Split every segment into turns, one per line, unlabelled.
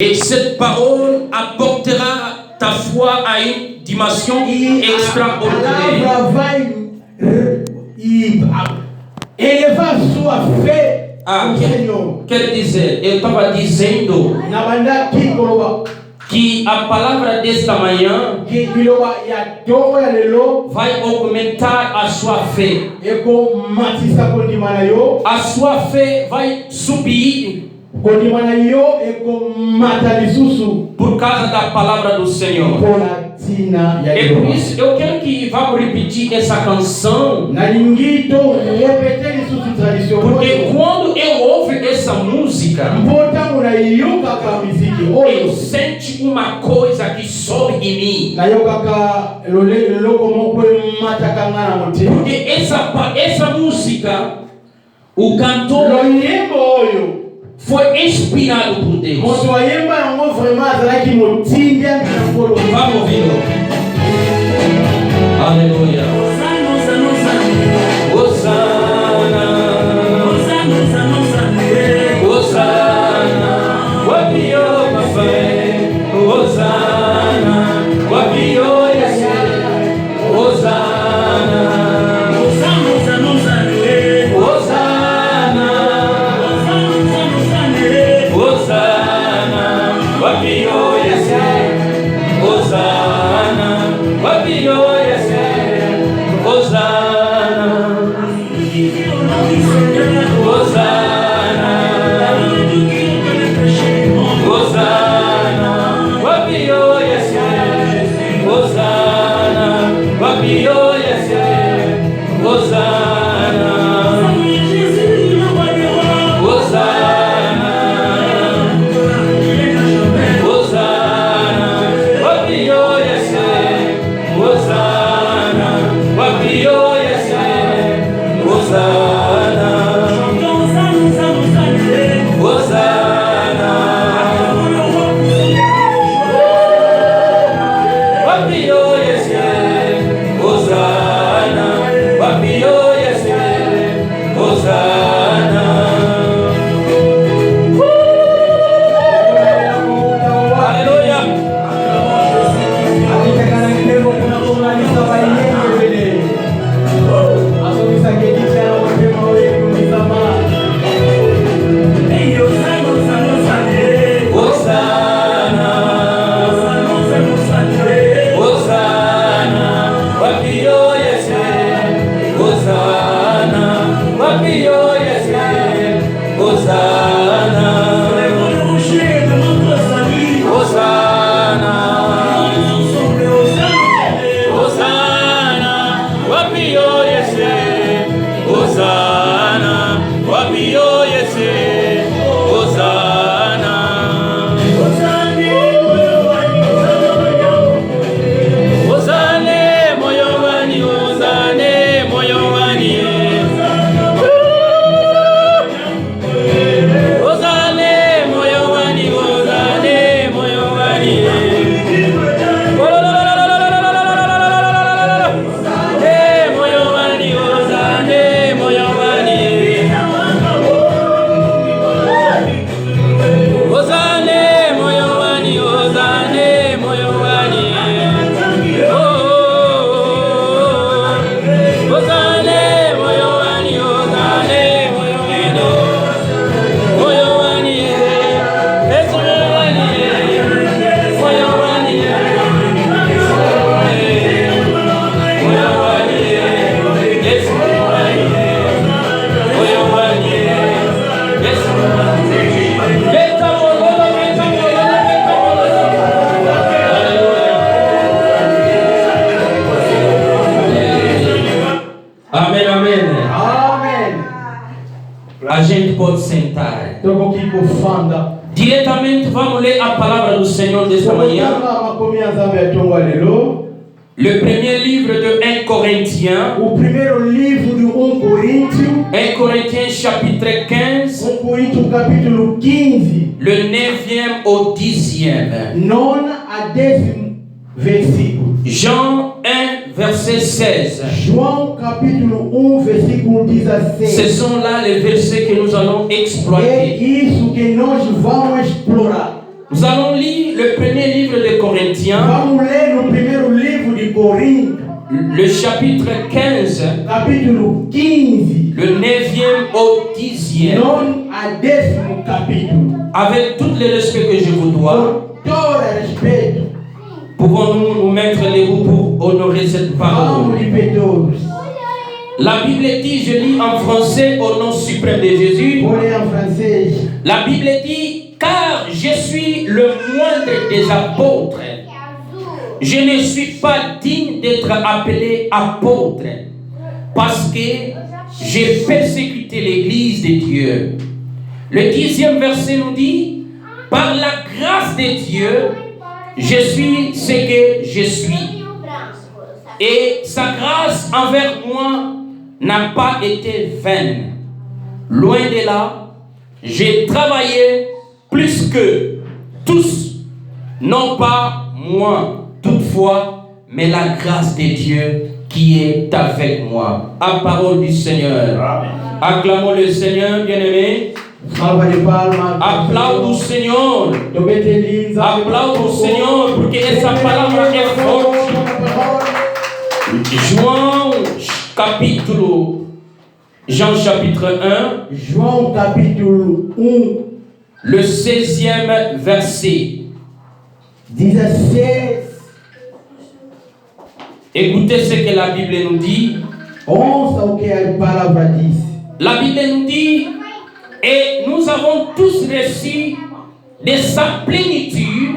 Et cette parole apportera ta foi à une dimension extraordinaire.
Eleva sua fé.
Quer dizer, eu estava dizendo que a palavra desta manhã vai aumentar a sua fé. A sua fé vai subir por causa da palavra do Senhor. E por isso eu quero que vamos repetir essa canção, porque quando eu ouço essa música, eu sinto uma coisa que sobe em mim. Porque essa música, o cantor foi inspirado por Deus. Vamos ouvir. Aleluia. Hosana. Hosana. Wapio papai. Hosana. Wapio yase. Hosana. Diretamente vamos ler a palavra do Senhor desta manhã. Le premier livre de 1 Corinthiens.
O primeiro livro de 1 Coríntios.
1 Corinthiens chapitre 15.
1 Coríntios capítulo 15.
Le 9e au 10e.
9 a 10 versículo.
Jean 1 verset 16.
João capítulo 1 versículo 16.
Ce sont là les versets que nous allons exploiter.
É isso que nós vamos explorar.
Nous allons lire le premier livre de Corinthiens.
Vamos ler no primeiro livro de Corinto.
Le chapitre 15.
Capítulo 15.
Le 9e au 10e.
Non a 10º capítulo.
Avec tout le respect que je vous dois.
Com todo respeito.
Pouvons-nous nous mettre debout pour honorer cette parole?
Vamos de todos.
La Bible dit, je lis en français au nom suprême de Jésus.
Vou ler em francês.
La Bible dit, car je suis le moindre des apôtres. Je ne suis pas digne d'être appelé apôtre parce que j'ai persécuté l'église de Dieu. Le 10e verset nous dit, par la grâce de Dieu, je suis ce que je suis. Et sa grâce envers moi n'a pas été vaine. Loin de là, j'ai travaillé plus que tous, non pas moi, toutefois, mais la grâce de Dieu qui est avec moi. À parole du Seigneur. Amen. Acclamons le Seigneur, bien-aimé. Applaudons au Seigneur. Applaudons au Seigneur pour que sa parole est forte. Jean chapitre 1.
João capítulo 1.
Le 16e verset.
16.
Écoutez ce que la Bible nous dit.
Ouça o que a palavra diz.
La Bible nous dit, et nous avons tous reçu de sa plénitude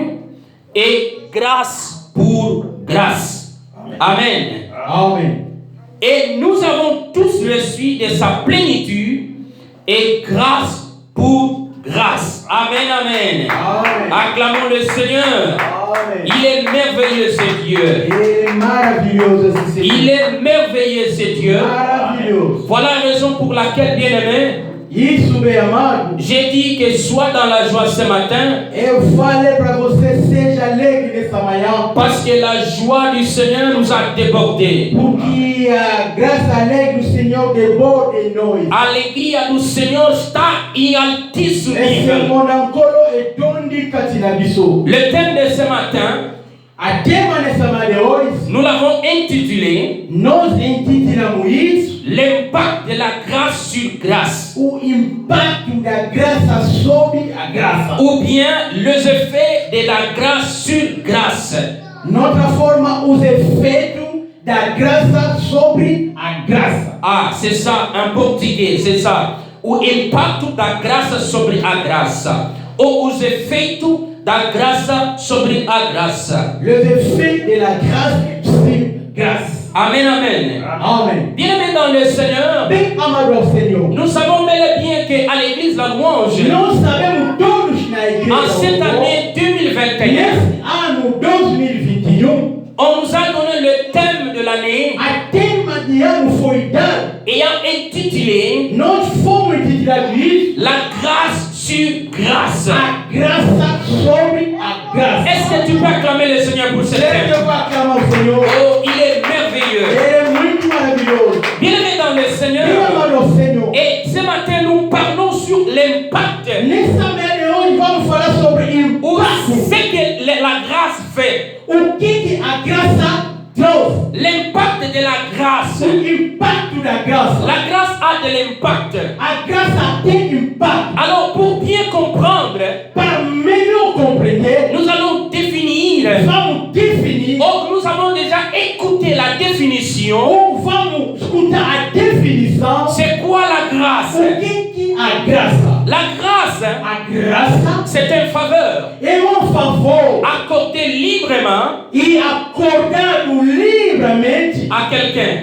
et grâce pour grâce. Amen.
Amen.
Et nous avons tous reçu de sa plénitude et grâce pour grâce. Amen, amen.
Amen.
Acclamons le Seigneur.
Amen.
Il est merveilleux ce Dieu.
Il est merveilleux ce
Dieu. Voilà la raison pour laquelle, bien-aimé,
Isso, meu amado.
j'ai dit que sois dans la joie ce matin.
Eu falei para você, seja alegre nessa manhã.
Parce que la joie du Seigneur nous a débordé.
Porque a graça alegre do Senhor desborda em nós.
A alegria do Senhor está em altíssimo nível. Le thème de ce matin, nous l'avons intitulé l'impact de la grâce sur grâce.
O impacto da graça sobre a graça.
Ou bien les effets de la grâce sur grâce.
Noutra forma, os efeitos da graça sobre a graça.
Ah, c'est ça en portugais, c'est ça. O impacto da graça sobre a graça. Ou os efeitos da graça sobre a graça.
Les effets de la grâce sur grâce.
Amen, amen.
Amen.
Bien-aimés dans le Seigneur, nous savons bel et bien qu'à l'église La Louange, en cette année 2021, on nous a donné le thème de l'année ayant intitulé la grâce sur grâce. Est-ce que tu peux acclamer le Seigneur pour ce thème? Oh, il est merveilleux. Bien-aimé dans le Seigneur. Et ce matin, nous parlons sur l'impact. Ou ce que la grâce fait. L'impact de la grâce. La grâce a de l'impact. Alors, pour bien comprendre, nous allons définir. Oh, nous avons déjà écouté la définition. C'est quoi la grâce? La grâce, c'est une faveur accordée librement à quelqu'un.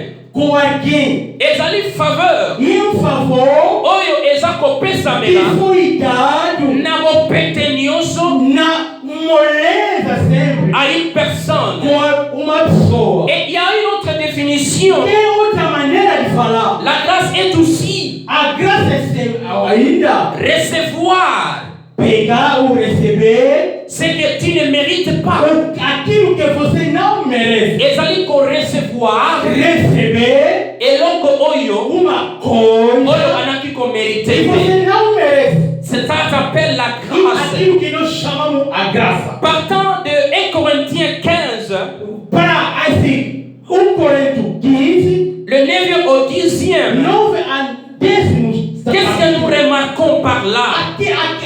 Ezali faveur. Oyo ezako pesa mena. Na bopete nyonso. À une personne. Et il y a une autre définition. La grâce est aussi recevoir ce que tu ne mérites pas. Ezali ko recevoir et l'onko oyo anaki ko mériter. Ça s'appelle la grâce.
a graça.
Partant de 1 Corinthiens 15,
Para assim, 1 Coríntios 15,
le 9 au 10e,
9 a 10.
qu'est-ce que nous remarquons par là?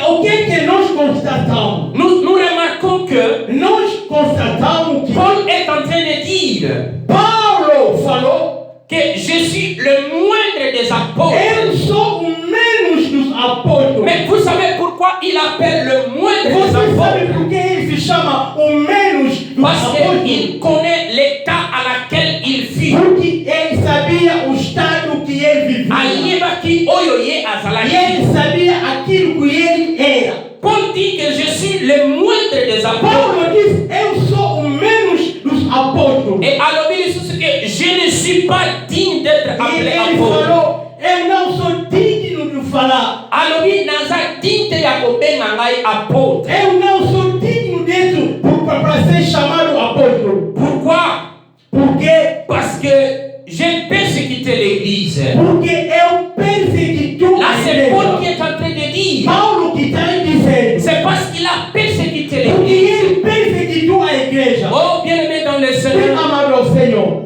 O que nós constatamos?
Nous remarquons que
Nós constatamos que
Paul est en train de dire
Paulo falou:
que je suis le moindre des
eu
apôtres.
sou o menos dos apóstolos.
Mais vous savez pourquoi il appelle le moindre des
Você sabe
apôtres?
por que ele se chama o menos dos
Parce
apóstolos?
qu'il connaît l'état à laquelle il fut.
Porque ele sabia o estado que ele vivia.
Ayebaki oyoye
E
azalaki.
ele sabia aquilo que ele era.
Paul dit que je suis le moindre des apôtres.
Paulo disse: eu sou o menos dos apóstolos.
Et alors il dit que je ne suis pas digne d'être
E
appelé
ele
apôtre.
falou: eu não sou digno de falar.
Alors il naza digne ya kobenga ngai apôtre.
Eu não sou digno disso para ser chamado apóstolo.
Pourquoi?
Por quê?
Parce que j'ai persécuté l'église.
Porque eu persegui
Là
a
c'est Paul qui
igreja.
est en train de dire.
Paulo que está dizendo.
C'est parce qu'il a persécuté
Porque
l'église.
ele perseguiu a igreja.
Oh bien-aimé dans le
Bem
Seigneur.
amado ao Senhor.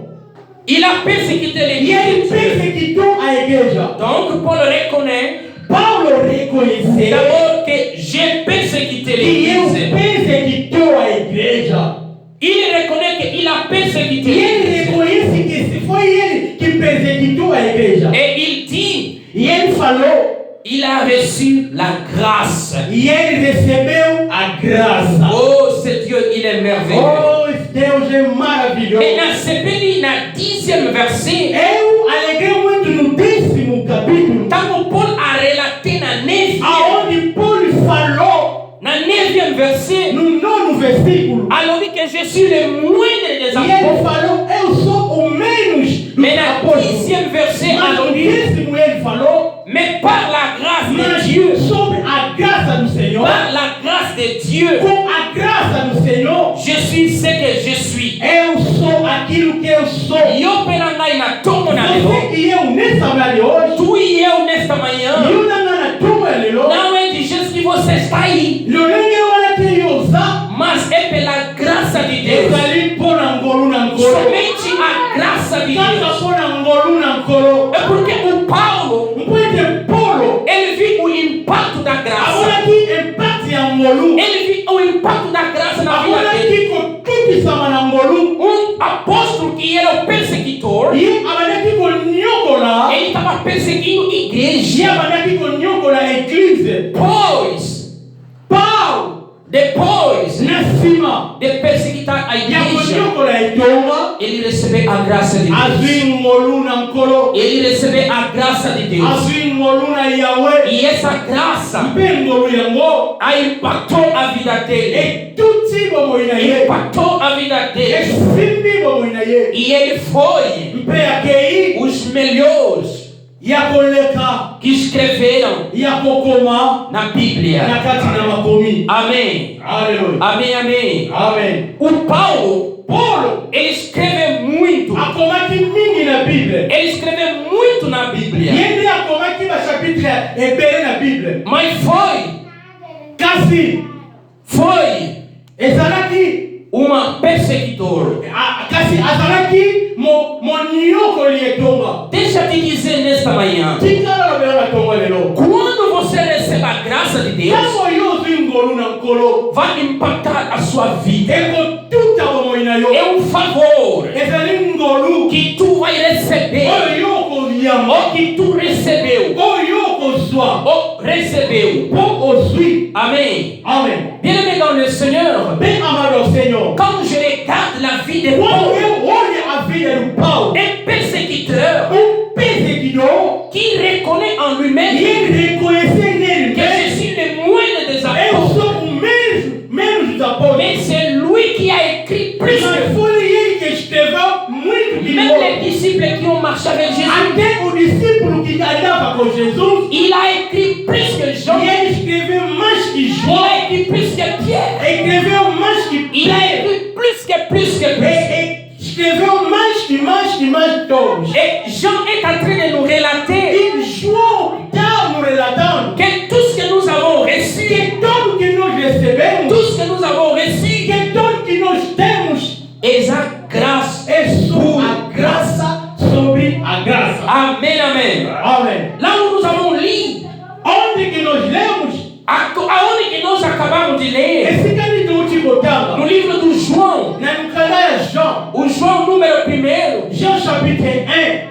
Il a persécuté
E ele
l'église.
perseguiu a igreja.
Donc Paul reconnaît
Paulo reconheceu
d'abord que j'ai persécuté
que eu
l'église.
perseguiu a igreja.
Il reconnaît qu'il a persécuté
E ele
l'église.
reconhece que se foi ele que perseguiu a igreja.
Et il dit,
E ele falou,
il a reçu la grâce.
e ele recebeu a graça.
Oh, c'est Dieu, il est merveilleux.
Oh, Deus é maravilhoso.
Et dans ce pays, dans le 10e verset,
Eu alegrei muito no 10º capítulo,
quand Paul a relaté dans le 9e,
aonde Paulo falou
dans le 9e verset,
no 9º versículo.
alors dit que je suis le moindre des
E ele
apôtres.
falou, eu sou o menos dos
Mais dans le
apóstolos.
10e verset,
Mas
alors
no
dit,
10º ele falou,
mais par la grâce de
mas
Dieu,
sobre a graça do Senhor,
par la grâce de Dieu,
com a graça do Senhor,
je suis ce que je suis.
eu sou aquilo que eu sou.
Yo pela ngai na tomo na lelo.
Você e eu nessa manhã de hoje,
Tu e eu nesta manhã.
e eu na tua lelo,
Não é de Jesus que você está aí,
lolenge wala que eu usar,
mas é pela graça de
eu
Deus.
ali por angolu na coro.
Somente a graça de
Kaka
Deus.
por angolu na coro.
É porque o Paulo,
Mpwete Paulo,
ele viu o impacto da graça.
agora que empate angolu,
Ele viu o impacto da graça na vida
agora
dele.
que com tudo sama na angolu,
Apóstolo que era o perseguidor,
e agora que com nyokola,
ele estava perseguindo
e
igreja.
agora que com nyokola a igreja,
Pois,
Paulo,
depois
na cima,
de perseguitar a
e a
igreja,
nyokola a itonga,
ele recebeu a graça de Deus.
azui ngolu na coro,
Ele recebeu a graça de Deus.
azui ngolu na Yahweh,
E essa graça
mpe ngolu yango,
impactou a vida dele.
e tuti bomo ina ye,
Impactou a vida
e
dele.
simbi bomo ina ye,
E ele foi
mpe akei,
os melhores
yakoleka,
que escreveram
yakokoma,
na Bíblia.
na kati na makomi.
Amém.
Aleluia.
Amém, amém.
Amen.
O Paulo,
Paulo
ele escreve muito.
akomaki mingi na Bíblia.
Ele escreve muito na Bíblia.
Yende akomaki bachapitre ebele na Bíblia.
Mas
Kasi
foi
ezalaki
uma perseguidor.
kasi azalaki monyokoli etonga.
Deixa eu te dizer nesta manhã.
Tikala lobela na tonga lelo.
Quando você recebe a graça de Deus,
Tango yo ozwi ngolu na nkolo,
vai impactar a sua vida.
ekotuta bomoi na yo.
É um favor
Ezali ngolu
que tu vai receber,
oyo yo okoziyama,
ou que tu recebeu,
oyo yo okozwa,
ou recebeu.
mpo ozwi.
Amém.
Amen.
Bien-aimé dans le Seigneur,
Bem amado ao Senhor.
quand je regarde la vie de
Quando
Paul,
eu olho a vida do Paulo,
un persécuteur
perseguidor,
qui reconnaît en
e
lui-même
ele reconhecer nele
que je suis le moindre des
eu
apôtres,
sou o menos dos apóstolos.
mais c'est lui qui a écrit plus
Mas
que
foi ele que escreveu muito de
même
novo.
les disciples qui ont marché avec Jésus.
Até o discípulo que andava com Jesus,
Il a écrit plus que Jean.
e ele escreveu mais que
Il
João,
a écrit plus que Pierre.
escreveu mais que
Il a
Pedro,
écrit plus que plus.
escreveu mais todos.
Et Jean est en train de nous relater
E João está nos relatando
que tout ce que nous avons reçu,
que tudo que nós recebemos,
tout ce que nous avons reçu,
que tudo que nós temos
essa graça.
é só a graça sobre a graça.
Amém, amém.
Amém.
Lá onde nós avons lido,
Onde que nós lemos?
aonde que nós acabamos de ler,
Esse canto último
no
tava
livro do João,
na canal João.
o João número 1,
João chapitre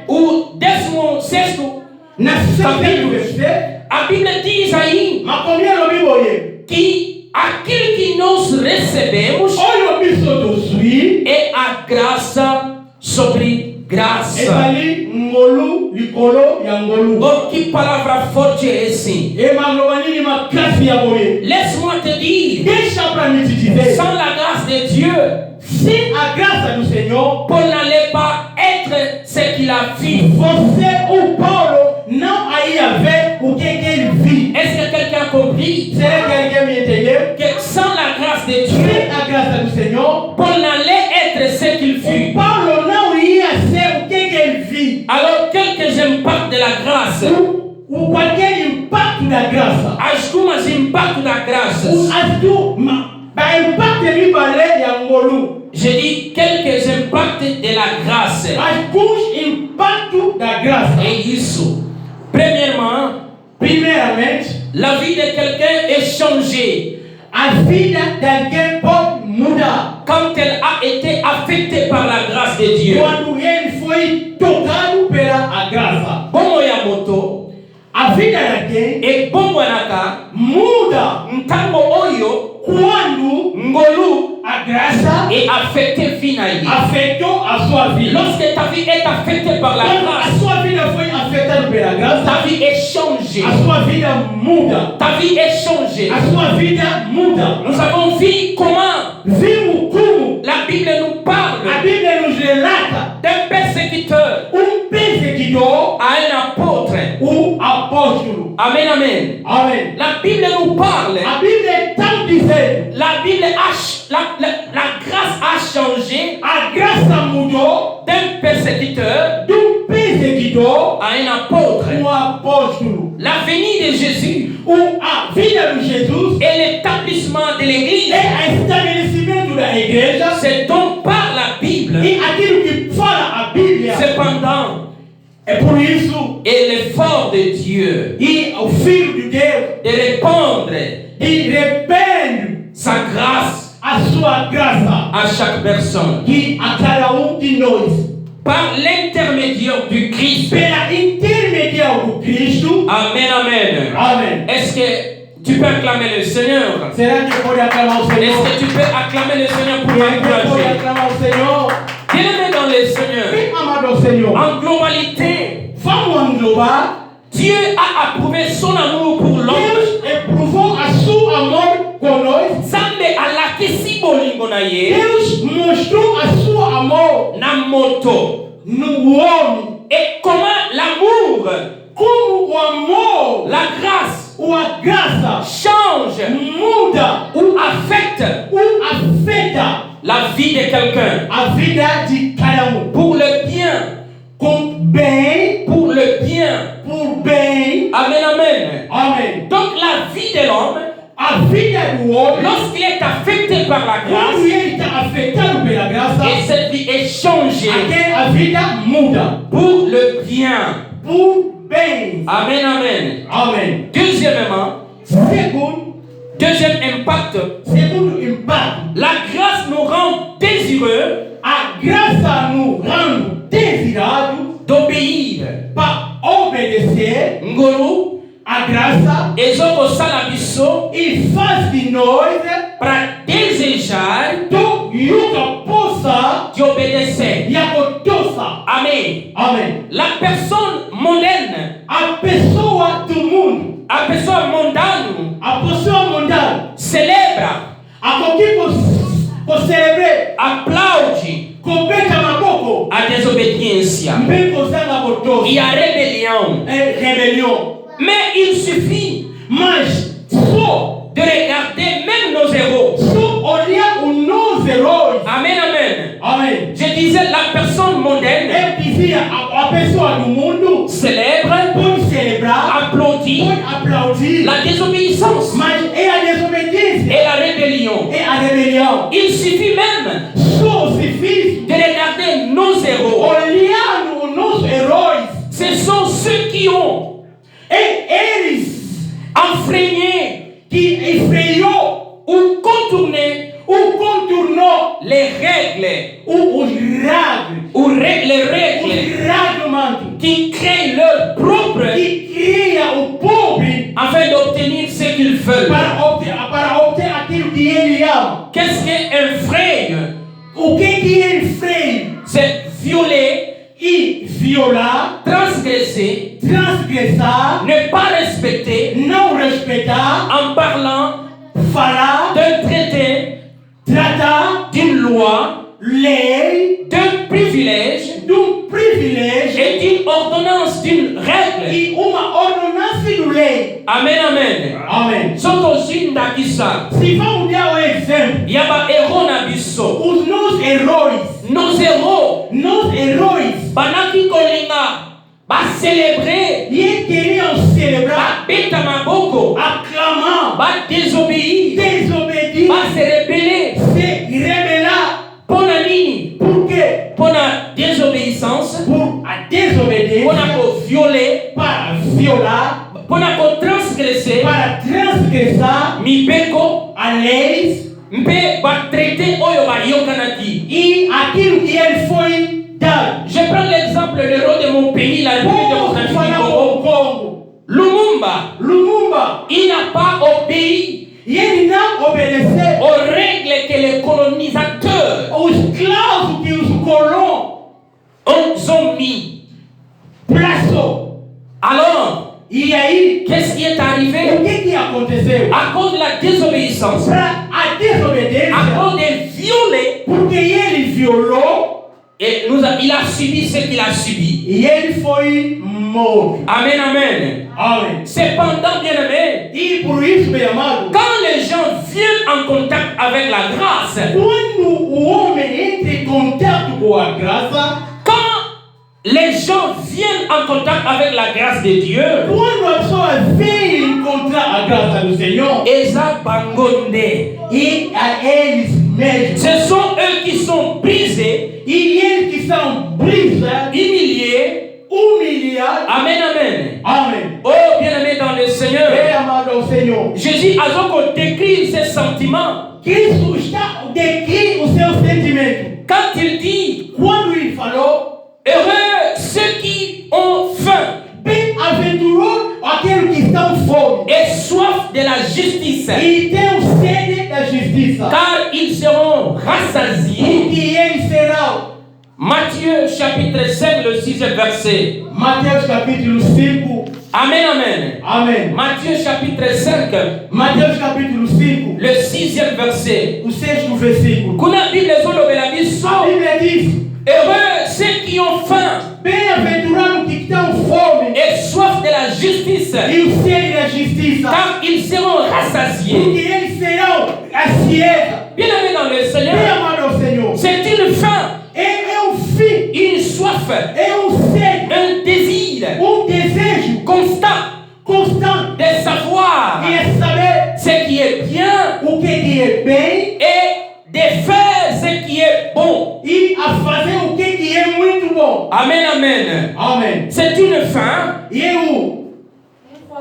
1,
o 16º,
na sexta verset,
a Bíblia diz aí
mas combien o Bíblia
que aquilo que nós recebemos
olha o bicho do sui,
é a graça sobre graça.
ali ngolu, licolo e angolu.
Oh, que palavra forte é esse?
E malovanini ma kasi ya boye.
Laisse-moi te dire,
Deixa pra mim te dizer,
sans la grâce de Dieu,
sem a graça do Senhor,
Paul n'allait pas être ce qu'il a vu.
você, o Paulo, não ia ver o que ele viu.
Est-ce que quelqu'un a compris
Será que alguém me entendeu?
que sans la grâce de
Sem
Dieu,
a graça do Senhor,
Paul n'allait être ce qu'il
o
fut?
Paulo não ia ser o que ele viu.
Alors, quelques impacts de la grâce,
O qualquer impacto da graça.
algumas impactos da graça.
Ba impacto ele vale ya ngolu.
Je dis quelques impacts de la grâce.
Alguns impactos da graça.
É isso. Premièrement,
Primeiramente,
la vie de quelqu'un est changée
a vida de alguém pode mudar
quand elle a été affectée par la grâce de Dieu.
quando ele foi tocado pela graça.
Bomo ya moto,
A vida de alguém
e bomo naka,
muda
ntango oyo,
quando
ngolu,
a graça
est affectée vie na ye.
afetou a sua vida.
Lorsque ta vie est affectée par la
Quando a
grâce,
sua vida foi afetada pela graça,
ta vie est changée.
a sua vida muda.
Ta vie est changée.
A sua vida muda.
Nous avons vu comment
Vimos como
la Bible nous parle
a Bíblia nos relata
d'un persécuteur
perseguidor,
à un apôtre.
o apóstolo.
Amen, amen.
Amém.
La Bible nous parle.
A Bíblia está dizendo,
La Bible la grâce a changé
a graça mudou
d'un persécuteur
do perseguidor
à un apôtre.
apóstolo.
La venue de Jésus
A vida de Jesus
et l'établissement de l'Église,
é a estabelecimento da igreja
c'est donc par la Bible.
e aquilo que fala a Bíblia.
Cependant,
É por isso
et l'effort de Dieu
e o Filho de Deus
de répandre
e repende
sa grâce
a sua graça
à chaque personne
que a cada de nós,
par l'intermédiaire du Christ.
pela intermediário do Cristo.
Amen, amen.
Amém.
Est-ce que tu peux acclamer le Seigneur?
Será que pode aclamar o
Est-ce
Senhor?
que tu peux acclamer le Seigneur pour
Quem pode
m'encourager?
aclamar o Senhor?
Bien-aimé dans le Seigneur,
Quem amado o Senhor?
en globalité,
Vamos englobar.
Dieu a approuvé son amour pour l'homme.
Deus provou a seu amor conosco.
Zambe alakisi bolingo na ye
Deus mostrou a seu amor
na moto.
no homem.
Et comment l'amour,
Como o amor,
la grâce
a graça
change
muda
ou affecte
afeta
la vie de quelqu'un
a vida de cada
pour le bien,
com bem,
pour le bien.
por bem.
Amen, amen.
Amém.
Donc la vie de l'homme,
A vida do homem,
lorsqu'il est affecté par la
quando
grâce,
ele está afetado pela graça,
et cette vie est changée
a vida muda
pour le bien.
por bem.
Amen, amen.
Amém.
Deuxièmement,
Segundo
impact,
impacto,
la grâce nous rend désireux
a graça nos rende desirado
d'obéir.
para obedecer
Ngolu,
a graça
ezokosala biso
e faz de nós
para desejar
do yuka possa
de obedecer.
e agotosa.
Amen.
Amém.
La personne mondaine,
A pessoa do mundo,
a pessoa mundane
a pessoa mundana,
celebra,
a qualquer por celebrar,
aplaude
competa maboko,
a desobediência
bem gozando agotosa,
e a rebelião.
é rebelião.
Mais il suffit
Mas só
de regarder même nos héros.
olhar os nossos heróis.
Amen, amen.
Amém.
Je disais, la personne mondaine
Ele dizia, a pessoa do mundo
célèbre,
pode celebrar,
applaudit
pode aplaudir,
la désobéissance
mas é a desobediência,
et la rébellion. rébellion.
et à rébellion.
Il suffit même
Só se fiz
de regarder nos héros.
olhando nos heróis.
Ce sont ceux qui ont
E eles
enfreigné
que enfrentou
ou contourné
ou contornou
les règles
os ragos,
ou les règles
os ragamentos
qui créent leur propre
que cria o pobre
afin d'obtenir ce qu'ils veulent.
para obter aquilo que ele ama.
Qu'est-ce qu'un freio?
O que ele fez?
C'est violer,
E violar,
transgresser,
transgressar,
ne pas respecter
não respeitar,
en parlant
falar,
d'un traité,
tratar,
d'une loi,
lei,
d'un privilège
privilégio
et d'une ordonnance, d'une règle.
e uma ordenança de lei.
Amen, amen.
Amém.
Sotozinda kisa.
Se vamos dar o exemplo,
Yaba héros na biso.
os nossos heróis,
Nos héros, banaki kolinga, ba célébrer,
e queriam celebrar,
ba beta maboko,
aclamar,
ba désobéir,
desobedir,
ba se rebeller.
se rebelar.
Pona nini?
Por quê?
Pona désobéissance,
Por a desobediência,
pona ko violer,
para violar,
pona ko transgresser,
para transgressar
mi beko,
a leis
mpe ba traité oyo ba yokanaki.
e aquilo que ele foi dado.
Je prends l'exemple de l'héros de mon pays, la République démocratique du
Falar com
Congo.
o Congo,
Lumumba,
Lumumba,
il n'a pas obéi
e ele não obedeceu
aux règles que les colonisateurs
os clausos que os colons
ont mis.
plaçou.
Alors,
E aí,
qu'est-ce qui est arrivé?
o que aconteceu?
À cause de la désobéissance,
Para a desobediência,
à cause de violer,
porque ele violou
et il a subi ce qu'il a subi.
e ele foi morto.
Amen, amen.
Amém.
Cependant, bien aimé,
E por isso, meu amado,
quand les gens viennent en contact avec la grâce,
quando o homem entra em contato com a graça,
quand les gens viennent en contact avec la grâce de Dieu,
quando a pessoa vem encontrar a graça do Senhor,
Eza Bangonde,
e a eles mesmos,
ce sont eux qui sont brisés,
e eles que são brisas,
humiliés.
humilhados.
Amen, amen.
Amém.
Oh, bien-aimé dans le Seigneur,
É amado ao Senhor.
Jésus a donc décrit ses sentiments.
Cristo está décrit o seu sentimento.
Quand il dit,
Quando ele falou,
heureux ceux qui ont faim
bem-aventurou aqueles que estão fome
et soif de la justice,
e têm sede da justiça,
car ils seront rassasiés.
que eles serão.
Matthieu chapitre 5, le 6e verset.
Mateus capítulo 5.
Amen, amen.
Amém.
Matthieu chapitre 5,
Mateus capítulo 5,
le 6e verset.
o 6º versículo.
Kuna Bible zolobela biso,
A Bíblia diz:
heureux ceux qui ont faim
bem-aventurados que estão fome
et soif de la justice,
e o sede da justiça,
car ils seront rassasiés.
porque eles serão acieta.
Bien-aimé dans le
Bem
Seigneur,
amado ao Senhor.
c'est une faim,
É fim,
une soif,
é sede,
un désir
desejo
constant
constante
de savoir
de saber
ce qui est bien
o que é bem
et de faire ce qui est bon.
e a fazer o que é muito bom.
Amen, amen.
Amém.
C'est une faim,
E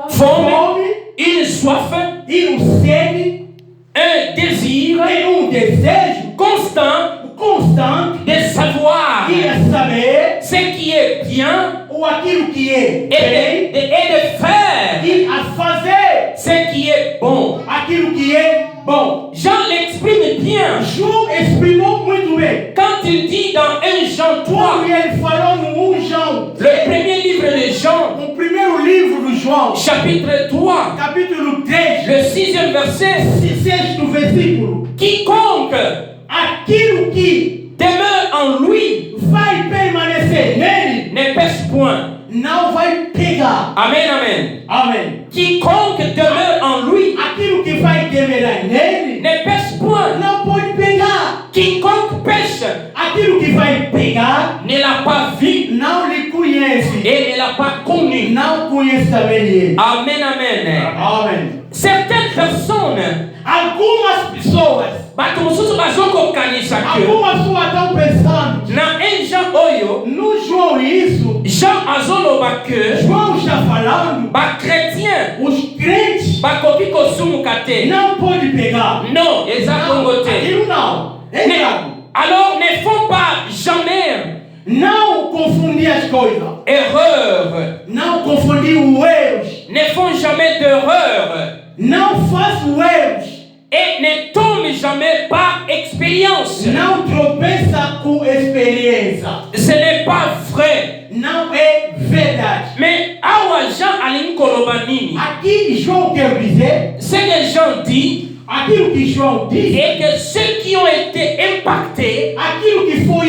fome,
fome
une soif,
e sede
un désir
e desejo
constant
constante
de savoir
e a saber
ce qui est bien
ou aquilo que é
et
bem
de faire
e a fazer
ce qui est bon.
aquilo que é bom.
Jean l'exprime bien
João exprimou muito bem.
quand il dit dans 1 Jean 3,
Quando ele falou no 1 João,
le premier livre de Jean,
o primeiro livro do João,
chapitre 3,
capítulo 3,
le 6e verset,
6º versículo.
quiconque
Aquilo que
demeure en lui
vai permanecer nele
ne pêche point.
não vai pegar.
Amen, amen.
Amém.
Quiconque demeure en lui
Aquilo que vai demerar nele
ne pêche point.
não pode pegar.
Quiconque pêche
Aquilo que vai pegar
ne l'a pas vu
não lhe conhece.
et ne l'a pas connu.
Não conhece também ele.
Amen, amen.
Amém.
Certaines personnes
Algumas pessoas,
bato mosusu bazokokanisa ke
algumas pessoas estão pensando,
na Jean oyo
no João isso,
Jean azoloba ke
João está falando,
bakretien
os crentes
bakoki kosumuka te.
não podem pegar.
Non, eza kongo te.
Aquilo não. É errado.
Alors ne font pas jamais
Não confundir as coisas.
erreur.
Não confundir os erros.
Ne font jamais d'erreur.
Não faça os erros.
Et ne tombe jamais par expérience.
Não tropeça com experiência.
Ce n'est pas vrai.
Não é verdade.
Mais awa Jean alingi koloba nini?
Aqui João quer dizer,
Ce que Jean dit
aquilo que João diz,
est que ceux qui ont été impactés,
aquilo que foi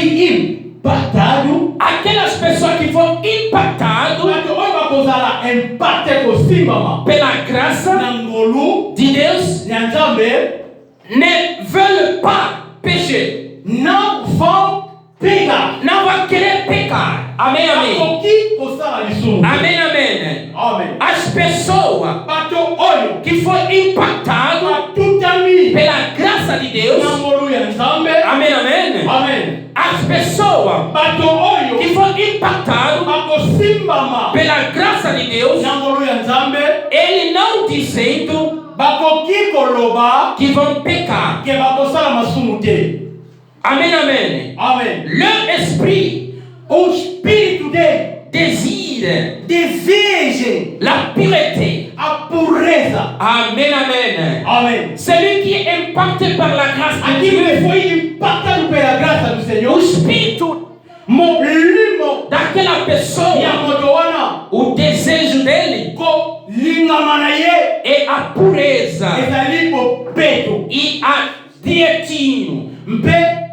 impactado,
aquelas pessoas que foram impactadas
porque olha uma coisa lá, impacta por cima,
pela graça
Nangolu,
de Deus,
Nyanzambe,
ne veulent pas pécher.
não vão pegar.
Não vai querer pecar. Amém, amém.
Aqui postar isso.
Amém, amém.
Amém.
As pessoas
Pato olho,
que foram impactadas
pato também.
pela graça de Deus,
Nangolu Nyanzambe.
amém, amém.
Amém.
As pessoas
Pato olho,
que foram impactadas
pato simba
pela graça de Deus,
Nangolu Nyanzambe.
ele não dizendo
Bakoki koloba,
que vão pecar.
que bakosala masumu te.
Amém, amém.
Amém.
Leur esprit
O espírito dele
désire
deseja
la pureté.
a pureza.
Amen, amen.
Amém.
Celui qui est impacté par la grâce de
Aquilo
Dieu,
que foi impactado pela graça do
o
Senhor,
espírito
limo
daquela
ya
pessoa,
moto wana
o desejo dele
ko lingamana ye
é a pureza
ezali bopeto
e a direitinho.
mpe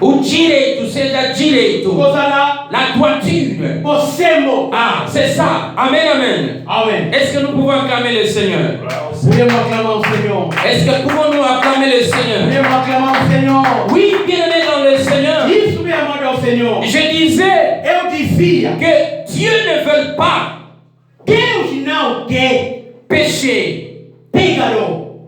O direito, seja direito,
kozala
la droiture.
bosembo.
Ah, c'est ça. Amen, amen.
Amen.
Est-ce que nous pouvons acclamer le Seigneur?
Podemos aclamar o Senhor.
Est-ce que pouvons-nous acclamer le Seigneur?
Podemos aclamar o Senhor.
Oui, bien-aimé dans le Seigneur.
Isso me amado ao Senhor.
Je disais
Eu dizia,
que Dieu ne veut pas
Deus não quer
pécher.
pecador.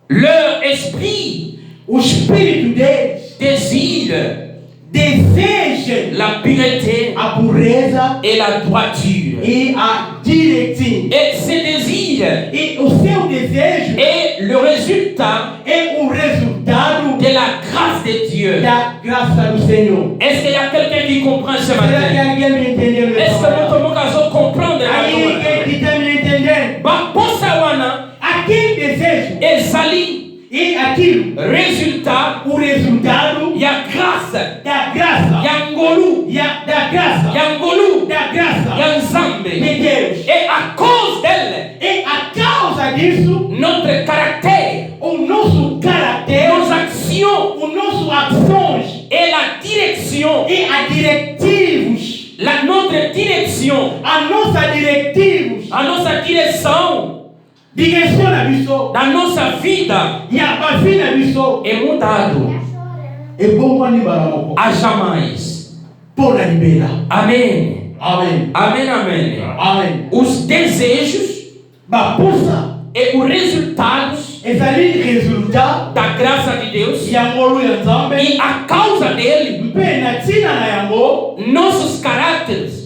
Leur esprit
O espírito deles
désire
deseja
la pureté
a pureza
et la droiture.
e a direitinho.
Et ce désir
E o seu desejo
est le résultat
é o resultado
de la grâce de Dieu.
da graça do Senhor.
Est-ce qu'il y a quelqu'un qui comprend ce
Será que
matin?
alguém me entendeu?
Est-ce que nous pouvons comprendre
Aí ninguém que está me entendendo.
Baposa wana
Aquele desejo
ezali
e aquilo,
résultat
o resultado
ya grâce
da graça,
ya ngolu
da graça,
ya ngolu
da graça
ya
de
nzambe.
Deus.
Et à cause d'elle,
E a causa disso,
notre caractère,
o nosso caráter,
nos actions
o nosso ações
et la direction,
e a diretivos,
notre direction,
a nossa diretivos,
a nossa direção,
direciona biso,
da nossa vida
e a bafina biso,
é mudado
é bom para liberar
a jamais.
por a libera.
Amém.
Amém.
Amém, amém.
Amém.
Os desejos
Bapusa,
e os resultados
ezali resultat
da graça de Deus
yango ya Nzambe.
e a causa dele,
Mpe na tina na yango,
nossos caracteres,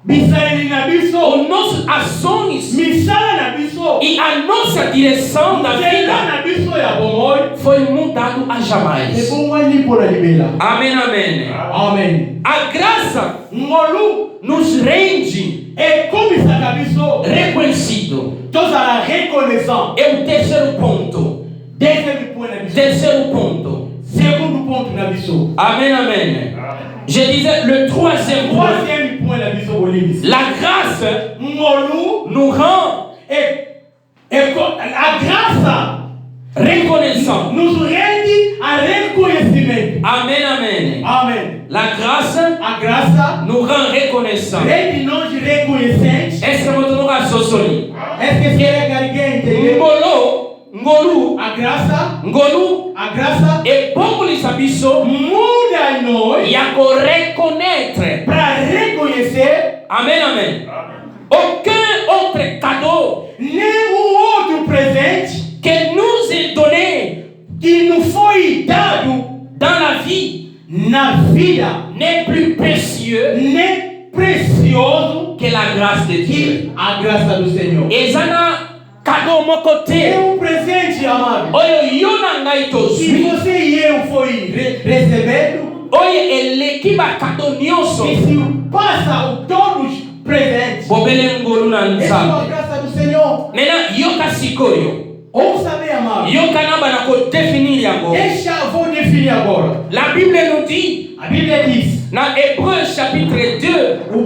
bisaleli na biso,
ou nossas ações
misala na biso,
e a nossa direção da
nzela
vida
na biso ya bomoi,
foi mudado a jamais.
ebongwani mpo na libela.
Amém, amém.
Amen.
A graça
Ngolu
nos rende
ekomisaka biso
reconhecido.
tozala reconnaissant.
É o terceiro ponto.
Deuxième point na biso,
Terceiro ponto.
segundo ponto na biso,
Amém, amém. Je disais le troisième point.
troisième point na biso bolimi.
La grâce
Ngolu
nous rend
a graça
reconnaissants.
nos rende a reconhecimento.
Amen, amen.
Amen.
La grâce
A graça
nous rend reconnaissants.
rende nós reconhecentes.
Est-ce que vous avez sosoli?
Est-ce que será que alguém entendeu?
Ngolu,
A graça,
ngolu,
a graça
et pour les abisso,
muda nós
il y a qu'à reconnaître.
para reconhecer
Amen, amen. Aucun autre cadeau
nenhum outro presente
que nous dans la vie
na vida
n'est plus précieux
n'est précioso
que la grâce de Dieu.
a graça do Senhor.
Et ça n'a cadeau mon côté.
É presente, amado.
Oyo yona ngai to
Se
sui.
você e eu foi recebendo,
Oyo eleki ba cadeau nyonso.
e se passa o todos presentes,
Bobele ngolu na
é
nzambe.
a graça do Senhor.
Maintenant yoka sikoyo.
Ouça bem, amado.
Yoka na bana ko définir yango.
Deixa eu vou definir agora.
La Bible nous dit
A Bíblia diz,
dans Hébreux chapitre 2,
o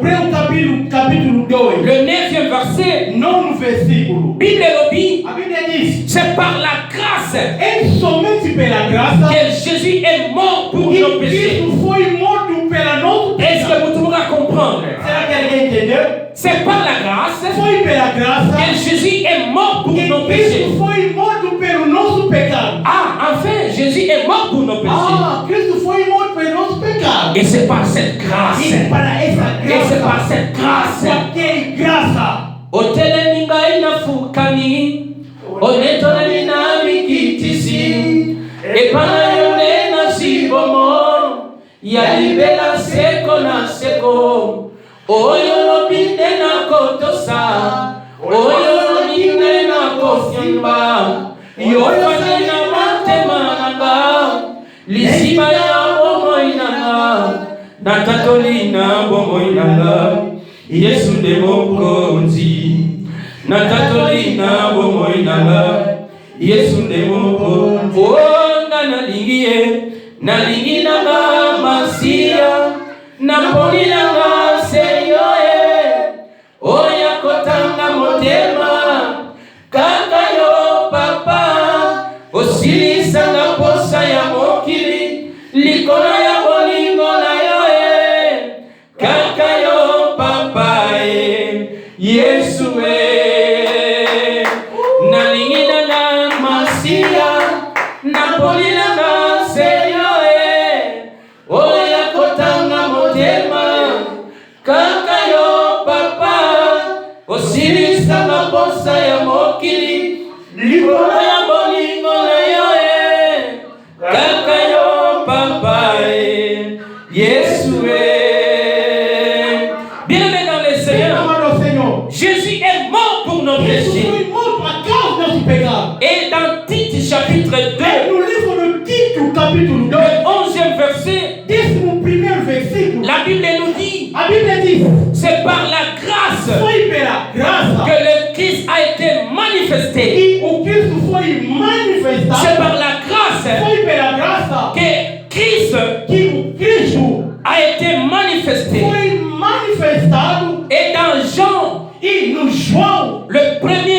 capítulo 2,
le 9e verset,
nono versículo.
Bible nous dit,
A Bíblia diz,
c'est par la grâce
é somente pela graça
que Jésus est mort pour nos
que
péchés.
Cristo foi morto pela nossa
Est-ce que vous pouvez comprendre?
Será que alguém entendeu?
C'est par la grâce
Foi pela graça
que Jésus est mort pour
que
nos péchés.
Cristo foi morto pelo nosso pecado.
Ah, enfin, Jésus est mort pour nos péchés.
Ah, Cristo foi morto pelo nosso pecado.
Et c'est par cette grâce.
E para essa
Et c'est par
graça,
cette grâce.
aquele graça,
Otelemi ngai nafukami, onetonami na mikitisi, epana yone na sibomo, ya libela seko na seko, oyo lobinde na kotosa, oyo lobinde na kosimba, yofane na matema nanga, lisiba ya bomoi nanga, na tatoli na bomoi nanga. Yesu nde mokonzi na tatoli na bomoi nanga. Yesu nde mokonzi. Oh, nga nalingi nanga masiya naponi nanga seyo oya kotanga motema kaka yo papa osilisanga posa ya mokili likolo ya bolingo na yo kaka yo papa Yesu nalingi nanga masiya naponi nanga seyo oya kotanga motema kaka yo papa osilisanga posa ya mokili likolo ya bolingo na yo kaka yo papa Yesu bien-aimé dans le Seigneur, Jésus est mort pour nos péchés. Et dans Tite chapitre 2, le 11e verset, la Bible nous dit, c'est par la grâce que le Christ a été manifesté. C'est par la grâce que Christ a été manifesté. Et dans Jean, le premier